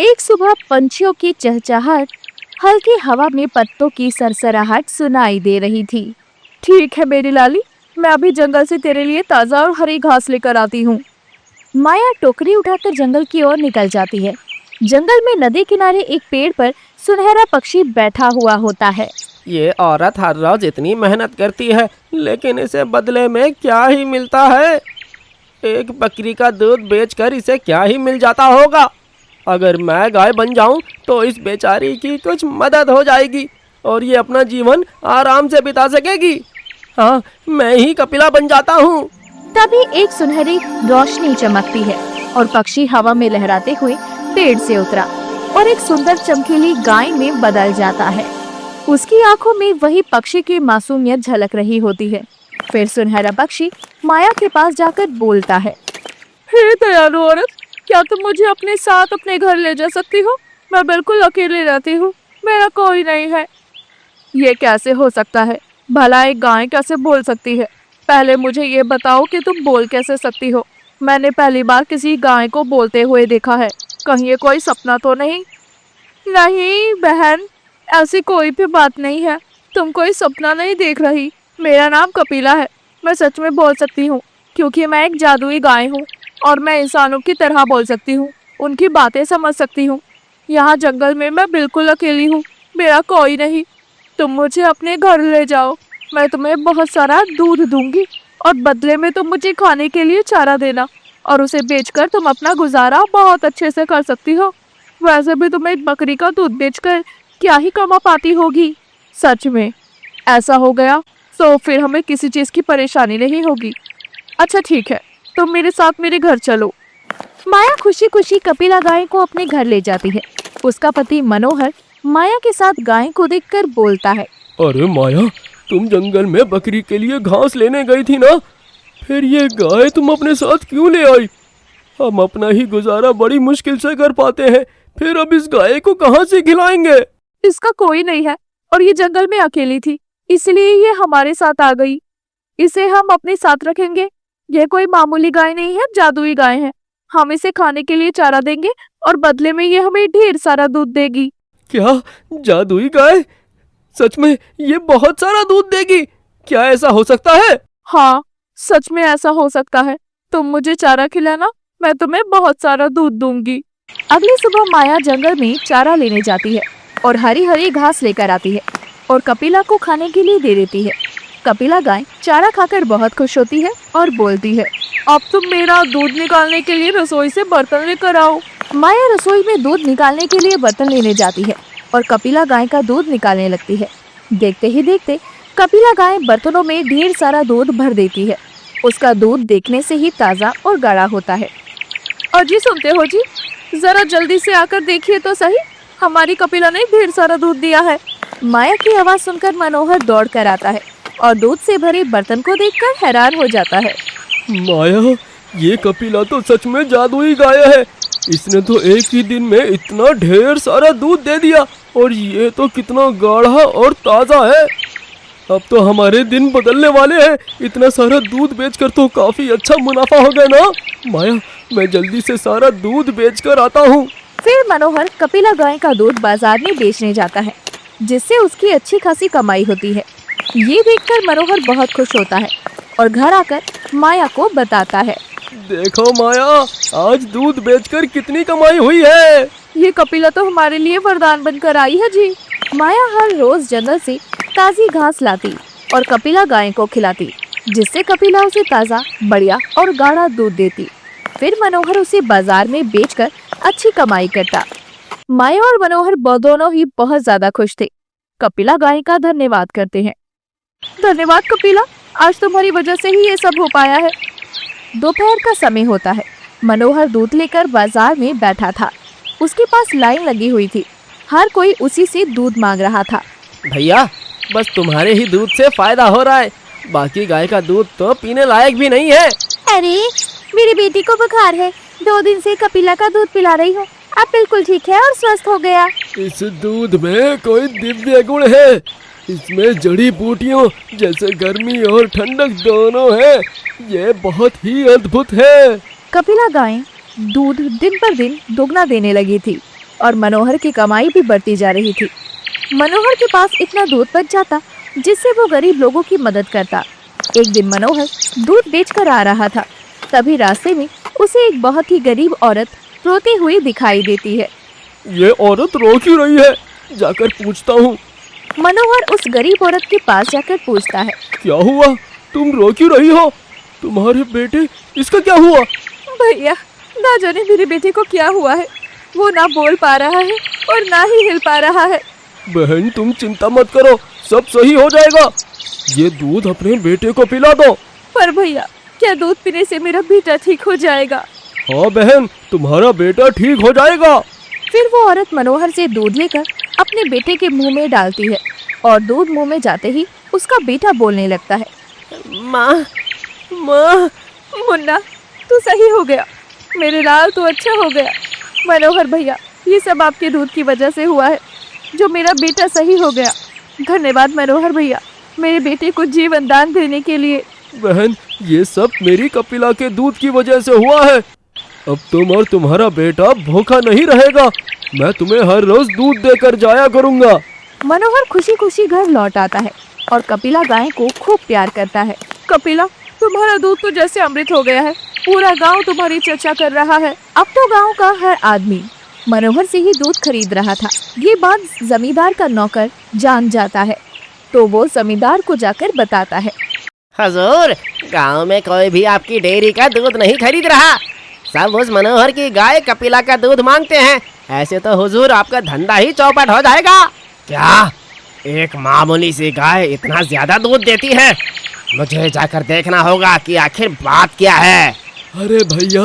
एक सुबह पंछियों की चहचहाट, हल्की हवा में पत्तों की सरसराहट सुनाई दे रही थी। ठीक है मेरी लाली, मैं अभी जंगल से तेरे लिए ताजा और हरी घास लेकर आती हूँ। माया टोकरी उठाकर जंगल की ओर निकल जाती है। जंगल में नदी किनारे एक पेड़ पर सुनहरा पक्षी बैठा हुआ होता है। ये औरत हर रोज इतनी मेहनत करती है, लेकिन इसे बदले में क्या ही मिलता है? एक बकरी का दूध बेचकर इसे क्या ही मिल जाता होगा। अगर मैं गाय बन जाऊं तो इस बेचारी की कुछ मदद हो जाएगी और ये अपना जीवन आराम से बिता सकेगी। हाँ, मैं ही कपिला बन जाता हूँ। तभी एक सुनहरी रोशनी चमकती है और पक्षी हवा में लहराते हुए पेड़ से उतरा और एक सुंदर चमकीली गाय में बदल जाता है। उसकी आंखों में वही पक्षी की मासूमियत झलक रही होती है। फिर सुनहरा पक्षी माया के पास जाकर बोलता है, हे दयालु औरत, क्या तुम मुझे अपने साथ अपने घर ले जा सकती हो? मैं बिल्कुल अकेले रहती हूँ, मेरा कोई नहीं है। ये कैसे हो सकता है? भला एक गाय कैसे बोल सकती है? पहले मुझे ये बताओ कि तुम बोल कैसे सकती हो? मैंने पहली बार किसी गाय को बोलते हुए देखा है। कहीं ये कोई सपना तो नहीं? नहीं बहन, ऐसी कोई भी बात नहीं है। तुम कोई सपना नहीं देख रही। मेरा नाम कपिला है। मैं सच में बोल सकती हूँ क्योंकि मैं एक जादुई गाय हूँ और मैं इंसानों की तरह बोल सकती हूँ, उनकी बातें समझ सकती हूँ। यहाँ जंगल में मैं बिल्कुल अकेली हूँ, मेरा कोई नहीं। तुम मुझे अपने घर ले जाओ, मैं तुम्हें बहुत सारा दूध दूंगी और बदले में तुम मुझे खाने के लिए चारा देना और उसे बेचकर तुम अपना गुजारा बहुत अच्छे से कर सकती हो। वैसे भी तुम एक बकरी का दूध बेचकर क्या ही कमा पाती होगी। सच में ऐसा हो गया तो फिर हमें किसी चीज की परेशानी नहीं होगी। अच्छा ठीक है, तुम मेरे साथ मेरे घर चलो। माया खुशी खुशी कपिला गाय को अपने घर ले जाती है। उसका पति मनोहर माया के साथ गाय को देखकर बोलता है, अरे माया, तुम जंगल में बकरी के लिए घास लेने गई थी ना? फिर ये गाय तुम अपने साथ क्यों ले आई? हम अपना ही गुजारा बड़ी मुश्किल से कर पाते हैं, फिर अब इस गाय को कहाँ से खिलाएंगे? इसका कोई नहीं है और ये जंगल में अकेली थी, इसलिए ये हमारे साथ आ गई। इसे हम अपने साथ रखेंगे। ये कोई मामूली गाय नहीं है, जादुई गाय है। हम इसे खाने के लिए चारा देंगे और बदले में ये हमें ढेर सारा दूध देगी। क्या जादुई गाय? सच में ये बहुत सारा दूध देगी? क्या ऐसा हो सकता है? हाँ, सच में ऐसा हो सकता है। तुम मुझे चारा खिलाना, मैं तुम्हें बहुत सारा दूध दूंगी। अगली सुबह माया जंगल में चारा लेने जाती है और हरी हरी घास लेकर आती है और कपिला को खाने के लिए दे देती है। कपिला गाय चारा खाकर बहुत खुश होती है और बोलती है, अब तुम मेरा दूध निकालने के लिए रसोई से बर्तन लेकर आओ। माया रसोई में दूध निकालने के लिए बर्तन लेने जाती है और कपिला गाय का दूध निकालने लगती है। देखते ही देखते कपिला गाय बर्तनों में ढेर सारा दूध भर देती है। उसका दूध देखने से ही ताज़ा और गाढ़ा होता है। और जी सुनते हो जी, जरा जल्दी से आकर देखिए तो सही, हमारी कपिला ने ढेर सारा दूध दिया है। माया की आवाज़ सुनकर मनोहर दौड़ कर आता है और दूध से भरे बर्तन को देखकर हैरान हो जाता है। माया, ये कपिला तो सच में जादुई गाय है। इसने तो एक ही दिन में इतना ढेर सारा दूध दे दिया और ये तो कितना गाढ़ा और ताज़ा है। अब तो हमारे दिन बदलने वाले हैं। इतना सारा दूध बेचकर तो काफी अच्छा मुनाफा हो गया ना। माया, मैं जल्दी से सारा दूध बेचकर आता हूँ। फिर मनोहर कपिला गाय का दूध बाजार में बेचने जाता है, जिससे उसकी अच्छी खासी कमाई होती है। ये देखकर मनोहर बहुत खुश होता है और घर आकर माया को बताता है, देखो माया, आज दूध बेचकर कितनी कमाई हुई है। ये कपिला तो हमारे लिए वरदान बनकर आई है जी। माया हर रोज जंगल से ताज़ी घास लाती और कपिला गाय को खिलाती, जिससे कपिला उसे ताज़ा, बढ़िया और गाढ़ा दूध देती। फिर मनोहर उसे बाजार में बेचकर अच्छी कमाई करता। माया और मनोहर दोनों ही बहुत ज्यादा खुश थे। कपिला गाय का धन्यवाद करते हैं। धन्यवाद कपिला, आज तुम्हारी वजह से ही ये सब हो पाया है। दोपहर का समय होता है। मनोहर दूध लेकर बाजार में बैठा था। उसके पास लाइन लगी हुई थी। हर कोई उसी से दूध मांग रहा था। भैया, बस तुम्हारे ही दूध से फायदा हो रहा है, बाकी गाय का दूध तो पीने लायक भी नहीं है। अरे, मेरी बेटी को बुखार है, 2 दिन से कपिला का दूध पिला रही हूँ। अब बिल्कुल ठीक है और स्वस्थ हो गया। इस दूध में कोई दिव्य गुण है। इसमें जड़ी बूटियों जैसे गर्मी और ठंडक दोनों है। ये बहुत ही अद्भुत है। कपिला गाय दूध दिन पर दिन दोगुना देने लगी थी। और मनोहर की कमाई भी बढ़ती जा रही थी। मनोहर के पास इतना दूध बच जाता जिससे वो गरीब लोगों की मदद करता। एक दिन मनोहर दूध बेचकर आ रहा था, तभी रास्ते में उसे एक बहुत ही गरीब औरत रोती हुई दिखाई देती है। ये औरत रो क्यों रही है? जाकर पूछता हूँ। मनोहर उस गरीब औरत के पास जाकर पूछता है, क्या हुआ? तुम रो क्यों रही हो? तुम्हारे बेटे, इसका क्या हुआ? भैया, ना जाने मेरे बेटे को क्या हुआ है। वो ना बोल पा रहा है और ना ही हिल पा रहा है। बहन, तुम चिंता मत करो, सब सही हो जाएगा। ये दूध अपने बेटे को पिला दो। पर भैया, क्या दूध पीने से मेरा बेटा ठीक हो जाएगा? हाँ बहन, तुम्हारा बेटा ठीक हो जाएगा। फिर वो औरत मनोहर से दूध लेकर अपने बेटे के मुंह में डालती है और दूध मुंह में जाते ही उसका बेटा बोलने लगता है, माँ, माँ, मुन्ना, तू सही हो गया। मेरे लाल तो अच्छा हो गया। मनोहर भैया, ये सब आपके दूध की वजह से हुआ है जो मेरा बेटा सही हो गया। धन्यवाद मनोहर भैया, मेरे बेटे को जीवन दान देने के लिए। बहन, ये सब मेरी कपिला के दूध की वजह से हुआ है। अब तुम और तुम्हारा बेटा भूखा नहीं रहेगा। मैं तुम्हें हर रोज दूध देकर जाया करूँगा। मनोहर खुशी खुशी घर लौट आता है और कपिला गाय को खूब प्यार करता है। कपिला, तुम्हारा दूध तो जैसे अमृत हो गया है। पूरा गांव तुम्हारी चर्चा कर रहा है। अब तो गांव का हर आदमी मनोहर से ही दूध खरीद रहा था। ये बात जमींदार का नौकर जान जाता है तो वो जमींदार को जाकर बताता है, हजूर, गांव में कोई भी आपकी डेयरी का दूध नहीं खरीद रहा। सब उस मनोहर की गाय कपिला का दूध मांगते हैं। ऐसे तो हुजूर आपका धंधा ही चौपट हो जाएगा। क्या एक मामूली सी गाय इतना ज्यादा दूध देती है? मुझे जाकर देखना होगा कि आखिर बात क्या है। अरे भैया,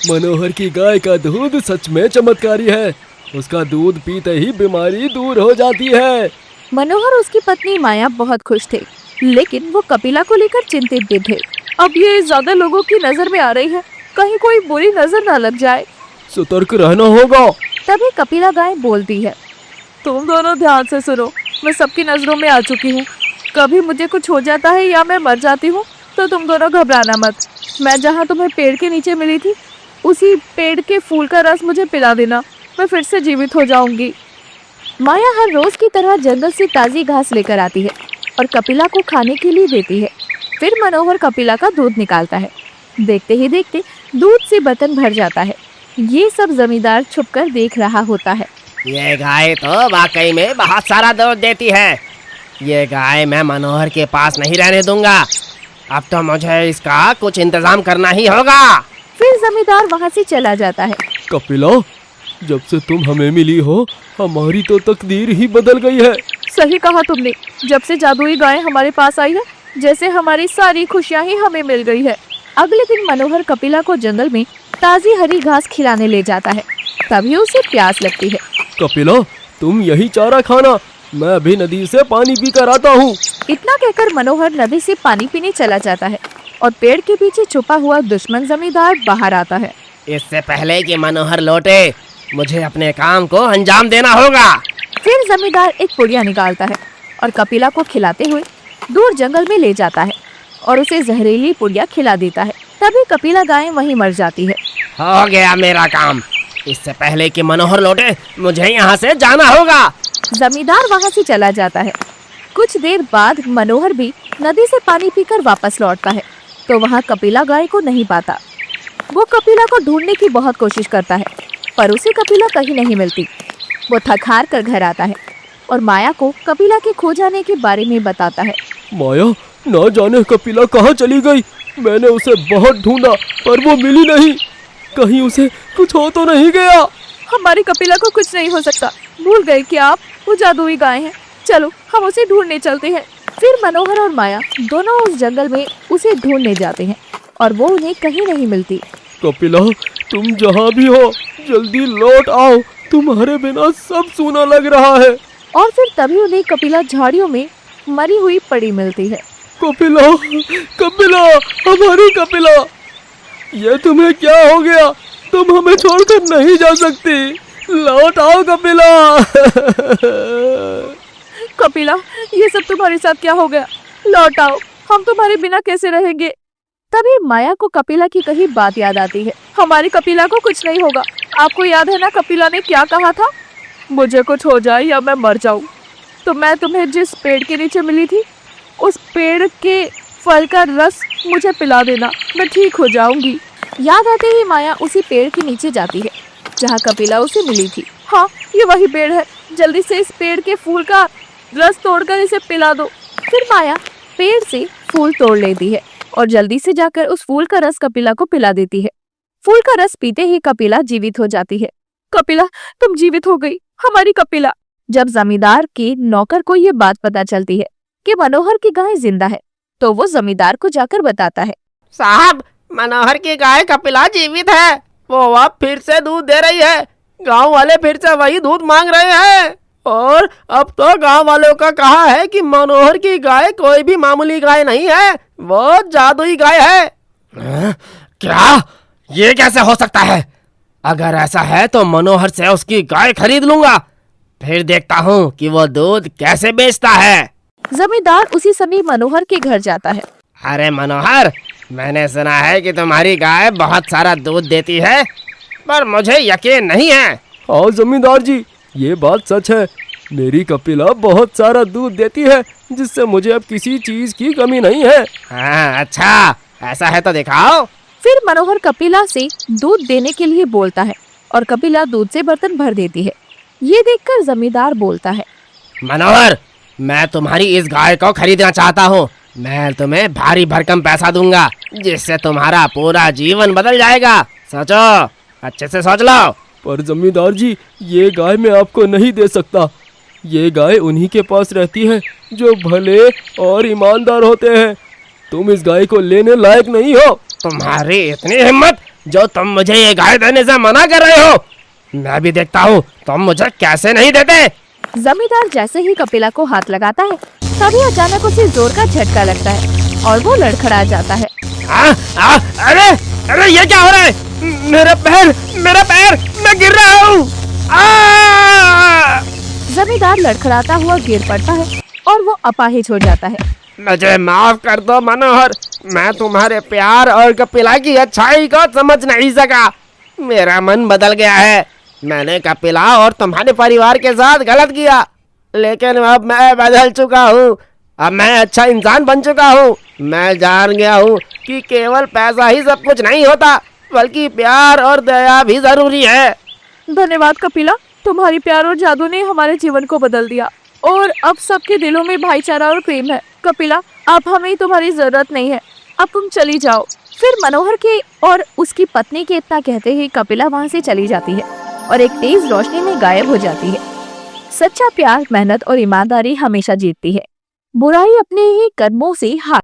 मनोहर की गाय का दूध सच में चमत्कारी है। उसका दूध पीते ही बीमारी दूर हो जाती है। मनोहर और उसकी पत्नी माया बहुत खुश थे, लेकिन वो कपिला को लेकर चिंतित भी थे। अब ये ज्यादा लोगों की नजर में आ रही है, कहीं कोई बुरी नजर न लग जाए। सतर्क रहना होगा। तभी कपिला गाय बोलती है, तुम दोनों ध्यान से सुनो। मैं सबकी नजरों में आ चुकी हूँ। कभी मुझे कुछ हो जाता है या मैं मर जाती हूँ तो तुम दोनों घबराना मत। मैं जहाँ तुम्हें पेड़ के नीचे मिली थी, उसी पेड़ के फूल का रस मुझे पिला देना। मैं फिर से जीवित हो जाऊंगी। माया हर रोज की तरह जंगल से ताजी घास लेकर आती है और कपिला को खाने के लिए देती है। फिर मनोहर कपिला का दूध निकालता है। देखते ही देखते दूध से बर्तन भर जाता है। ये सब जमींदार छुपकर देख रहा होता है। ये गाय तो वाकई में बहुत सारा दूध देती है। ये गाय मैं मनोहर के पास नहीं रहने दूंगा। अब तो मुझे इसका कुछ इंतजाम करना ही होगा। फिर जमींदार वहाँ से चला जाता है। कपिला, जब से तुम हमें मिली हो, हमारी तो तकदीर ही बदल गई है। सही कहा तुमने। जब से जादुई गाय हमारे पास आई है, जैसे हमारी सारी खुशियाँ ही हमें मिल गई है। अगले दिन मनोहर कपिला को जंगल में ताजी हरी घास खिलाने ले जाता है। तभी उसे प्यास लगती है। कपिला, तुम यही चारा खाना, मैं अभी नदी से पानी पी कर आता हूँ। इतना कहकर मनोहर नदी से पानी पीने चला जाता है और पेड़ के पीछे छुपा हुआ दुश्मन जमींदार बाहर आता है। इससे पहले कि मनोहर लौटे, मुझे अपने काम को अंजाम देना होगा। फिर जमींदार एक पुड़िया निकालता है और कपिला को खिलाते हुए दूर जंगल में ले जाता है और उसे जहरीली पुड़िया खिला देता है। तभी कपिला गाय वहीं मर जाती है। हो गया मेरा काम। इससे पहले कि मनोहर लौटे, मुझे यहाँ से जाना होगा। जमींदार वहाँ से चला जाता है। कुछ देर बाद मनोहर भी नदी से पानी पीकर वापस लौटता है तो वहाँ कपिला गाय को नहीं पाता। वो कपिला को ढूंढने की बहुत कोशिश करता है, पर उसे कपिला कहीं नहीं मिलती। वो थक हार कर घर आता है और माया को कपिला के खो जाने के बारे में बताता है। माया, ना जाने कपिला कहाँ चली गई। मैंने उसे बहुत ढूंढा पर वो मिली नहीं। कहीं उसे कुछ हो तो नहीं गया। हमारी कपिला को कुछ नहीं हो सकता। भूल गए कि आप वो जादुई गाय हैं। चलो हम उसे ढूंढने चलते हैं। फिर मनोहर और माया दोनों उस जंगल में उसे ढूंढने जाते हैं और वो उन्हें कहीं नहीं मिलती। कपिला, तुम जहाँ भी हो, जल्दी लौट आओ। तुम्हारे बिना सब सूना लग रहा है। और फिर तभी उन्हें कपिला झाड़ियों में मरी हुई पड़ी मिलती है। कपिला, कपिला, हमारी कपिला, ये तुम्हें क्या हो गया? तुम हमें छोड़कर नहीं जा सकती। लौट आओ कपिला। कपिला, ये सब तुम्हारे साथ क्या हो गया? लौट आओ, हम तुम्हारे बिना कैसे रहेंगे? तभी माया को कपिला की कही बात याद आती है। हमारी कपिला को कुछ नहीं होगा। आपको याद है ना कपिला ने क्या कहा था? मुझे कुछ हो जाए या मैं मर जाऊं तो मैं तुम्हें जिस पेड़ के नीचे मिली थी उस पेड़ के फल का रस मुझे पिला देना, मैं ठीक हो जाऊंगी। याद आते ही माया उसी पेड़ के नीचे जाती है जहाँ कपिला उसे मिली थी। हाँ, ये वही पेड़ है, जल्दी से इस पेड़ के फूल का रस तोड़कर इसे पिला दो। फिर माया पेड़ से फूल तोड़ लेती है और जल्दी से जाकर उस फूल का रस कपिला को पिला देती है। फूल का रस पीते ही कपिला जीवित हो जाती है। कपिला, तुम जीवित हो गई, हमारी कपिला। जब जमींदार के नौकर को ये बात पता चलती है कि मनोहर की गाय जिंदा है तो वो जमींदार को जाकर बताता है। साहब, मनोहर की गाय कपिला जीवित है, वो अब फिर से दूध दे रही है। गांव वाले फिर से वही दूध मांग रहे हैं और अब तो गांव वालों का कहा है कि मनोहर की गाय कोई भी मामूली गाय नहीं है, वो जादुई गाय है। क्या? ये कैसे हो सकता है? अगर ऐसा है तो मनोहर से उसकी गाय खरीद लूंगा, फिर देखता हूँ कि वो दूध कैसे बेचता है। जमींदार उसी समय मनोहर के घर जाता है। अरे मनोहर, मैंने सुना है कि तुम्हारी गाय बहुत सारा दूध देती है, पर मुझे यकीन नहीं है। हाँ जमींदार जी, ये बात सच है। मेरी कपिला बहुत सारा दूध देती है जिससे मुझे अब किसी चीज की कमी नहीं है। हाँ, अच्छा ऐसा है तो दिखाओ। फिर मनोहर कपिला से दूध देने के लिए बोलता है और कपिला दूध से बर्तन भर देती है। ये देखकर जमींदार बोलता है, मनोहर, मैं तुम्हारी इस गाय को खरीदना चाहता हूँ। मैं तुम्हें भारी भरकम पैसा दूंगा जिससे तुम्हारा पूरा जीवन बदल जाएगा। सोचो, अच्छे से सोच लो। पर जमींदार जी, ये गाय मैं आपको नहीं दे सकता। ये गाय उन्हीं के पास रहती है जो भले और ईमानदार होते हैं। तुम इस गाय को लेने लायक नहीं हो। तुम्हारी इतनी हिम्मत जो तुम मुझे ये गाय देने से मना कर रहे हो। मैं भी देखता हूँ तुम मुझे कैसे नहीं देते। जमींदार जैसे ही कपिला को हाथ लगाता है तभी अचानक उसे जोर का झटका लगता है और वो लड़खड़ा जाता है। अरे अरे, ये क्या हो रहा है? मेरा पैर, मैं गिर रहा हूँ। जमींदार लड़खड़ाता हुआ गिर पड़ता है और वो अपाहिज हो जाता है। मुझे माफ कर दो मनोहर, मैं तुम्हारे प्यार और कपिला की अच्छाई को समझ नहीं सका। मेरा मन बदल गया है। मैंने कपिला और तुम्हारे परिवार के साथ गलत किया, लेकिन अब मैं बदल चुका हूँ। अब मैं अच्छा इंसान बन चुका हूँ। मैं जान गया हूँ कि केवल पैसा ही सब कुछ नहीं होता, बल्कि प्यार और दया भी जरूरी है। धन्यवाद कपिला, तुम्हारी प्यार और जादू ने हमारे जीवन को बदल दिया और अब सबके दिलों में भाईचारा और प्रेम है। कपिला, अब हमें तुम्हारी जरूरत नहीं है, अब तुम चली जाओ। फिर मनोहर के और उसकी पत्नी के इतना कहते ही कपिला वहाँ से चली जाती है और एक तेज रोशनी में गायब हो जाती है। सच्चा प्यार, मेहनत और ईमानदारी हमेशा जीतती है। बुराई अपने ही कर्मों से हार